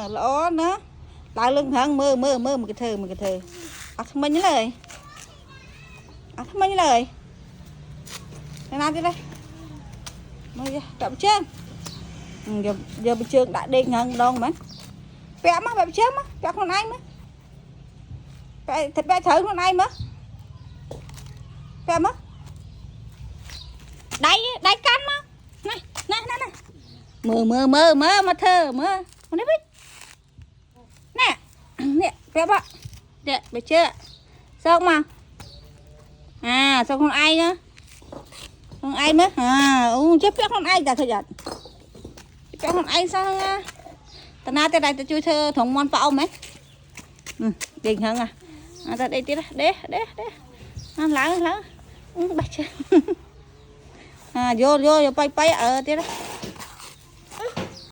lỗ nữa lại lưng hăng mơ một cái thơ mình như lời mình như lời đây nào đi đây mời chậm chân giờ bị trường đã đi ngân đâu mà vẽ má vẽ trước má vẽ con anh má vẽ thật vẽ thử con anh má vẽ má đáy cắn má này mơ mà thơ mơ con đấy nè vẽ bạ nè vẽ chưa xong mà xong con ai nữa con ai nữa chết vẽ con ai cả thời gian vẽ con ai sao nha ta na tới đây ta chui thơ thùng món phao mấy đình hơn ta đây tí đây để láng bạch vô bay ở tí đó